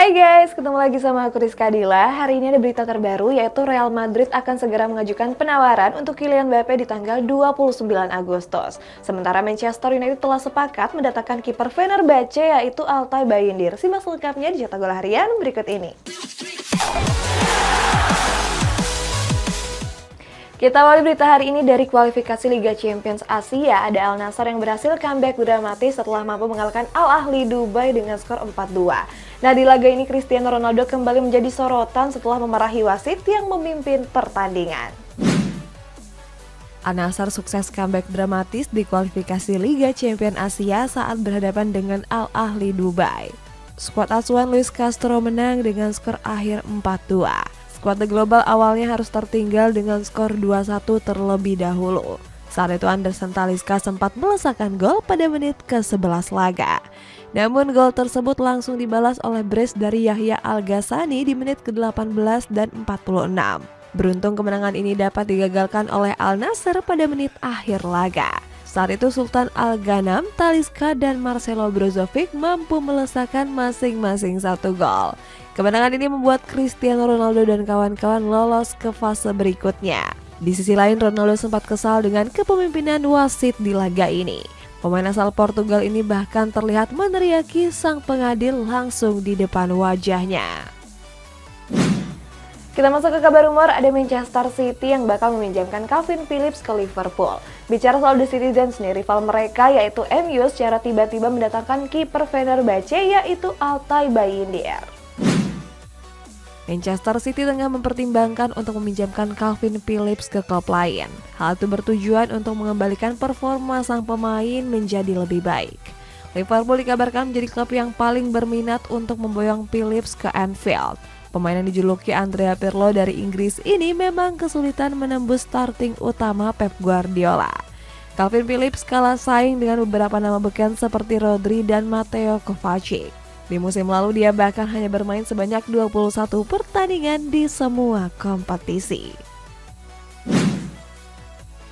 Hai guys, ketemu lagi sama aku Rizka Dila. Hari ini ada berita terbaru yaitu Real Madrid akan segera mengajukan penawaran untuk Kylian Mbappe di tanggal 29 Agustus. Sementara Manchester United telah sepakat mendatangkan kiper Fenerbahce yaitu Altay Bayındır. Simak selengkapnya di Cetak Gol Harian berikut ini. Kita awali berita hari ini dari kualifikasi Liga Champions Asia. Ada Al Nassr yang berhasil comeback dramatis setelah mampu mengalahkan Al Ahly Dubai dengan skor 4-2. Nah, di laga ini Cristiano Ronaldo kembali menjadi sorotan setelah memarahi wasit yang memimpin pertandingan. Al Nassr sukses comeback dramatis di kualifikasi Liga Champions Asia saat berhadapan dengan Al Ahly Dubai. Skuad asuhan Luis Castro menang dengan skor akhir 4-2. Skuad The Global awalnya harus tertinggal dengan skor 2-1 terlebih dahulu. Saat itu Anderson Talisca sempat melesakkan gol pada menit ke-11 laga. Namun gol tersebut langsung dibalas oleh brace dari Yahya Al-Ghassani di menit ke-18 dan 46. Beruntung kemenangan ini dapat digagalkan oleh Al Nassr pada menit akhir laga. Saat itu Sultan Al-Ghanam, Talisca dan Marcelo Brozovic mampu melesakkan masing-masing satu gol. Kemenangan ini membuat Cristiano Ronaldo dan kawan-kawan lolos ke fase berikutnya. Di sisi lain, Ronaldo sempat kesal dengan kepemimpinan wasit di laga ini. Pemain asal Portugal ini bahkan terlihat meneriaki sang pengadil langsung di depan wajahnya. Kita masuk ke kabar umur, ada Manchester City yang bakal meminjamkan Calvin Phillips ke Liverpool. Bicara soal The Citizens nih, rival mereka yaitu MU secara tiba-tiba mendatangkan kiper Fenerbahce yaitu Altay Bayındır. Manchester City tengah mempertimbangkan untuk meminjamkan Calvin Phillips ke klub lain. Hal itu bertujuan untuk mengembalikan performa sang pemain menjadi lebih baik. Liverpool dikabarkan menjadi klub yang paling berminat untuk memboyong Phillips ke Anfield. Pemain yang dijuluki Andrea Pirlo dari Inggris ini memang kesulitan menembus starting utama Pep Guardiola. Calvin Phillips kalah saing dengan beberapa nama beken seperti Rodri dan Mateo Kovacic. Di musim lalu dia bahkan hanya bermain sebanyak 21 pertandingan di semua kompetisi.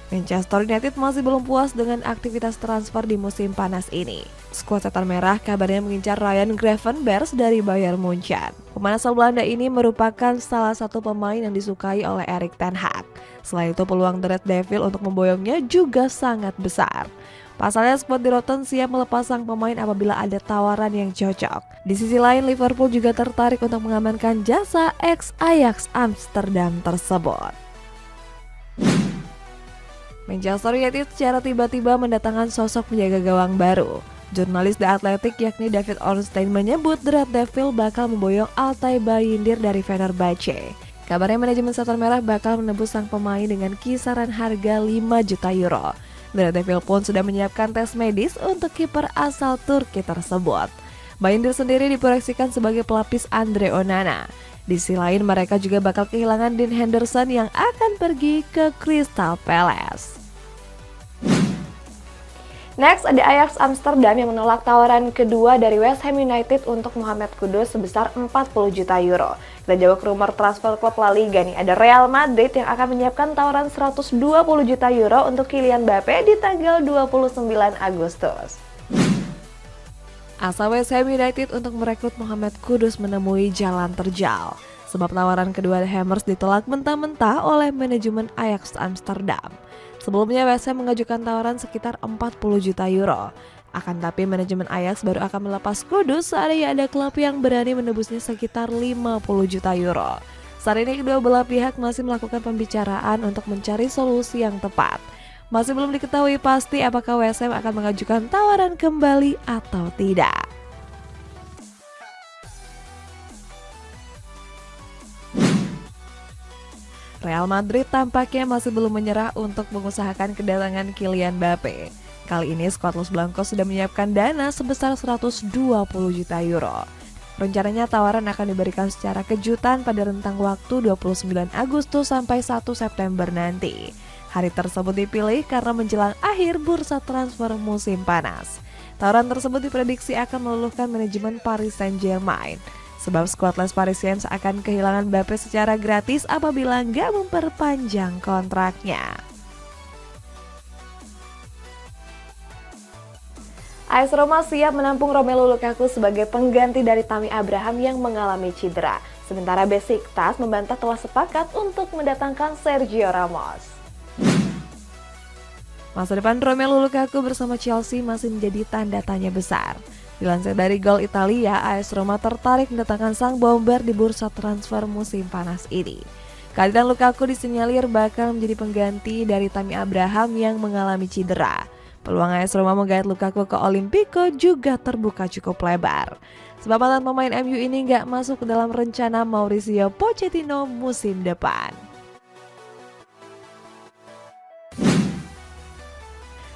Manchester United masih belum puas dengan aktivitas transfer di musim panas ini. Skuad setan merah kabarnya mengincar Ryan Gravenberch dari Bayern Munchen. Pemain asal Belanda ini merupakan salah satu pemain yang disukai oleh Erik ten Hag. Selain itu peluang The Red Devil untuk memboyongnya juga sangat besar. Pasalnya skuad di Rotten siap melepas sang pemain apabila ada tawaran yang cocok. Di sisi lain, Liverpool juga tertarik untuk mengamankan jasa ex-Ajax Amsterdam tersebut. Manchester United secara tiba-tiba mendatangkan sosok penjaga gawang baru. Jurnalis The Athletic yakni David Ornstein menyebut The Red Devil bakal memboyong Altay Bayındır dari Fenerbahce. Kabarnya manajemen setan merah bakal menebus sang pemain dengan kisaran harga 5 juta euro. The Red Devil pun sudah menyiapkan tes medis untuk kiper asal Turki tersebut. Bayındır sendiri diproyeksikan sebagai pelapis Andre Onana. Di sisi lain mereka juga bakal kehilangan Dean Henderson yang akan pergi ke Crystal Palace. Next, ada Ajax Amsterdam yang menolak tawaran kedua dari West Ham United untuk Mohamed Kudus sebesar 40 juta euro. Kita jawab ke rumor transfer klub La Liga nih. Ada Real Madrid yang akan menyiapkan tawaran 120 juta euro untuk Kylian Mbappe di tanggal 29 Agustus. Asa West Ham United untuk merekrut Mohamed Kudus menemui jalan terjal. Sebab tawaran kedua The Hammers ditolak mentah-mentah oleh manajemen Ajax Amsterdam. Sebelumnya West Ham mengajukan tawaran sekitar 40 juta euro. Akan tapi manajemen Ajax baru akan melepas Kudus seandainya ada klub yang berani menebusnya sekitar 50 juta euro. Saat ini kedua belah pihak masih melakukan pembicaraan untuk mencari solusi yang tepat. Masih belum diketahui pasti apakah West Ham akan mengajukan tawaran kembali atau tidak. Real Madrid tampaknya masih belum menyerah untuk mengusahakan kedatangan Kylian Mbappe. Kali ini skuad Los Blancos sudah menyiapkan dana sebesar 120 juta euro. Rencananya tawaran akan diberikan secara kejutan pada rentang waktu 29 Agustus sampai 1 September nanti. Hari tersebut dipilih karena menjelang akhir bursa transfer musim panas. Tawaran tersebut diprediksi akan meluluhkan manajemen Paris Saint-Germain. Sebab skuad Les Parisiens akan kehilangan Mbappe secara gratis apabila nggak memperpanjang kontraknya. AS Roma siap menampung Romelu Lukaku sebagai pengganti dari Tammy Abraham yang mengalami cedera. Sementara Besiktas membantah telah sepakat untuk mendatangkan Sergio Ramos. Masa depan Romelu Lukaku bersama Chelsea masih menjadi tanda tanya besar. Dilansir dari Gol Italia, AS Roma tertarik mendatangkan sang bomber di bursa transfer musim panas ini. Kehadiran Lukaku disinyalir bakal menjadi pengganti dari Tammy Abraham yang mengalami cedera. Peluang AS Roma menggait Lukaku ke Olimpico juga terbuka cukup lebar. Sebab mantan pemain MU ini nggak masuk ke dalam rencana Mauricio Pochettino musim depan.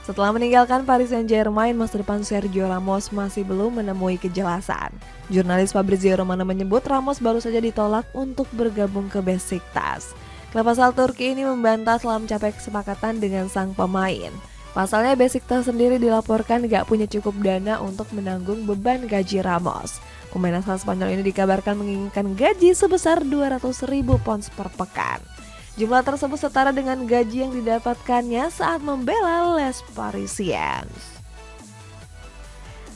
Setelah meninggalkan Paris Saint-Germain, masa depan Sergio Ramos masih belum menemui kejelasan. Jurnalis Fabrizio Romano menyebut Ramos baru saja ditolak untuk bergabung ke Besiktas. Klub asal Turki ini membantah telah mencapai kesepakatan dengan sang pemain. Pasalnya Besiktas sendiri dilaporkan gak punya cukup dana untuk menanggung beban gaji Ramos. Pemain asal Spanyol ini dikabarkan menginginkan gaji sebesar 200.000 pounds per pekan. Jumlah tersebut setara dengan gaji yang didapatkannya saat membela Les Parisiens.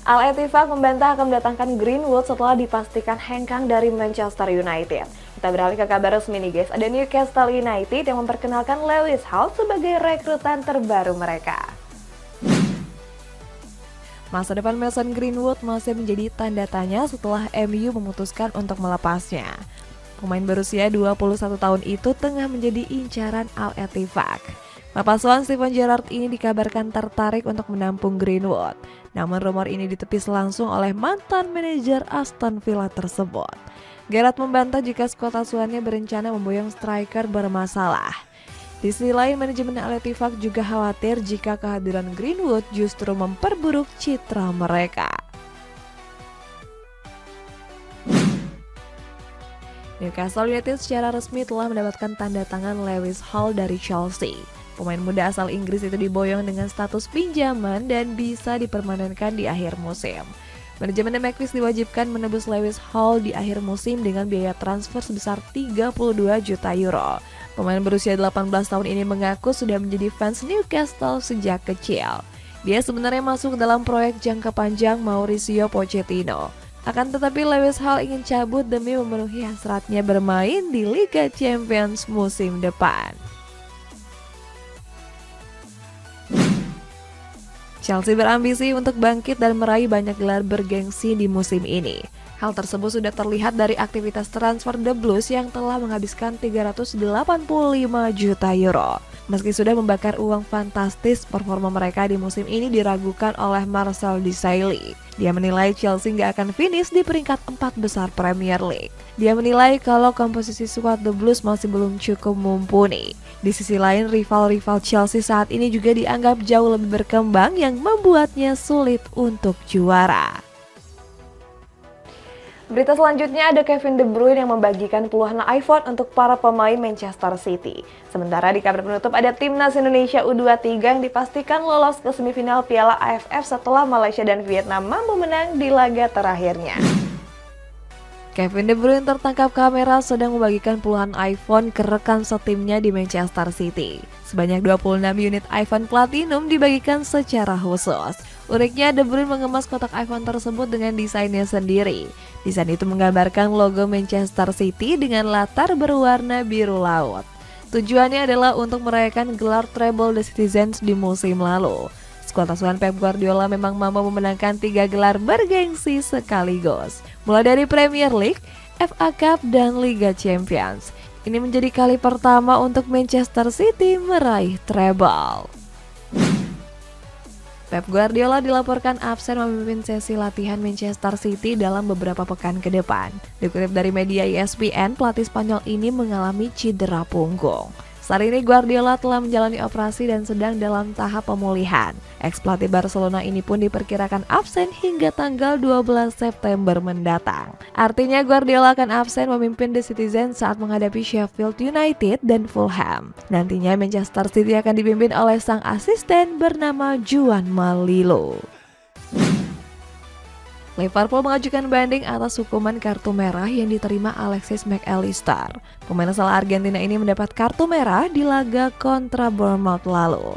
Al-Ettifaq membantah akan mendatangkan Greenwood setelah dipastikan hengkang dari Manchester United. Kita beralih ke kabar resmi nih guys, ada Newcastle United yang memperkenalkan Lewis Hall sebagai rekrutan terbaru mereka. Masa depan Mason Greenwood masih menjadi tanda tanya setelah MU memutuskan untuk melepasnya. Pemain berusia 21 tahun itu tengah menjadi incaran Al-Ettifaq. Papasuan Steven Gerrard ini dikabarkan tertarik untuk menampung Greenwood. Namun rumor ini ditepis langsung oleh mantan manajer Aston Villa tersebut. Gerrard membantah jika skuad asuhannya berencana memboyong striker bermasalah. Di sisi lain, manajemen Al-Ettifaq juga khawatir jika kehadiran Greenwood justru memperburuk citra mereka. Newcastle United secara resmi telah mendapatkan tanda tangan Lewis Hall dari Chelsea. Pemain muda asal Inggris itu diboyong dengan status pinjaman dan bisa dipermanenkan di akhir musim. Manajemen The Magpies diwajibkan menebus Lewis Hall di akhir musim dengan biaya transfer sebesar 32 juta euro. Pemain berusia 18 tahun ini mengaku sudah menjadi fans Newcastle sejak kecil. Dia sebenarnya masuk dalam proyek jangka panjang Mauricio Pochettino. Akan tetapi Lewis Hall ingin cabut demi memenuhi hasratnya bermain di Liga Champions musim depan. Chelsea berambisi untuk bangkit dan meraih banyak gelar bergengsi di musim ini. Hal tersebut sudah terlihat dari aktivitas transfer The Blues yang telah menghabiskan 385 juta euro. Meski sudah membakar uang fantastis, performa mereka di musim ini diragukan oleh Marcel Desailly. Dia menilai Chelsea nggak akan finish di peringkat 4 besar Premier League. Dia menilai kalau komposisi skuad The Blues masih belum cukup mumpuni. Di sisi lain, rival-rival Chelsea saat ini juga dianggap jauh lebih berkembang yang membuatnya sulit untuk juara. Berita selanjutnya ada Kevin De Bruyne yang membagikan puluhan iPhone untuk para pemain Manchester City. Sementara di kabar penutup ada Timnas Indonesia U23 yang dipastikan lolos ke semifinal Piala AFF setelah Malaysia dan Vietnam mampu menang di laga terakhirnya. Kevin De Bruyne tertangkap kamera sedang membagikan puluhan iPhone ke rekan setimnya di Manchester City. Sebanyak 26 unit iPhone Platinum dibagikan secara khusus. Uniknya, De Bruyne mengemas kotak iPhone tersebut dengan desainnya sendiri. Desain itu menggambarkan logo Manchester City dengan latar berwarna biru laut. Tujuannya adalah untuk merayakan gelar treble The Citizens di musim lalu. Skuad asuhan Pep Guardiola memang mampu memenangkan 3 gelar bergengsi sekaligus, mulai dari Premier League, FA Cup, dan Liga Champions. Ini menjadi kali pertama untuk Manchester City meraih treble. Pep Guardiola dilaporkan absen memimpin sesi latihan Manchester City dalam beberapa pekan ke depan. Dikutip dari media ESPN, pelatih Spanyol ini mengalami cedera punggung. Saat ini Guardiola telah menjalani operasi dan sedang dalam tahap pemulihan. Ex-pelatih Barcelona ini pun diperkirakan absen hingga tanggal 12 September mendatang. Artinya Guardiola akan absen memimpin The Citizens saat menghadapi Sheffield United dan Fulham. Nantinya Manchester City akan dipimpin oleh sang asisten bernama Juan Malilo. Liverpool mengajukan banding atas hukuman kartu merah yang diterima Alexis Mac Allister. Pemain asal Argentina ini mendapat kartu merah di laga kontra Bournemouth lalu.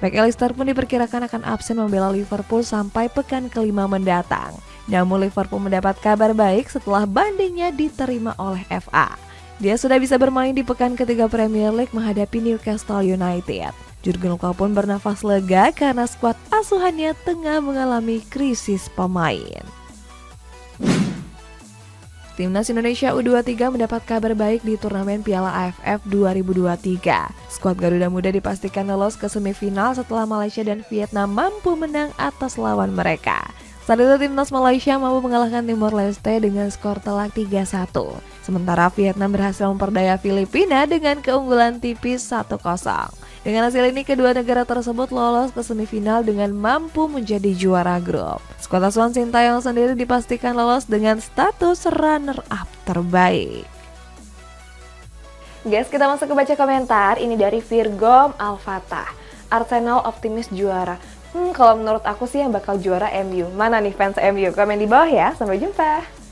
McAllister pun diperkirakan akan absen membela Liverpool sampai pekan kelima mendatang. Namun Liverpool mendapat kabar baik setelah bandingnya diterima oleh FA. Dia sudah bisa bermain di pekan ketiga Premier League menghadapi Newcastle United. Jurgen Klopp pun bernafas lega karena skuad asuhannya tengah mengalami krisis pemain. Timnas Indonesia U23 mendapat kabar baik di turnamen Piala AFF 2023. Skuad Garuda Muda dipastikan lolos ke semifinal setelah Malaysia dan Vietnam mampu menang atas lawan mereka. Saat itu timnas Malaysia mampu mengalahkan Timor Leste dengan skor telak 3-1. Sementara Vietnam berhasil memperdaya Filipina dengan keunggulan tipis 1-0. Dengan hasil ini, kedua negara tersebut lolos ke semifinal dengan mampu menjadi juara grup. Skuad asuhan Sintayong sendiri dipastikan lolos dengan status runner-up terbaik. Guys, kita masuk ke baca komentar. Ini dari Virgom Al-Fatah. Arsenal optimis juara. Kalau menurut aku sih yang bakal juara MU. Mana nih fans MU? Komen di bawah ya. Sampai jumpa.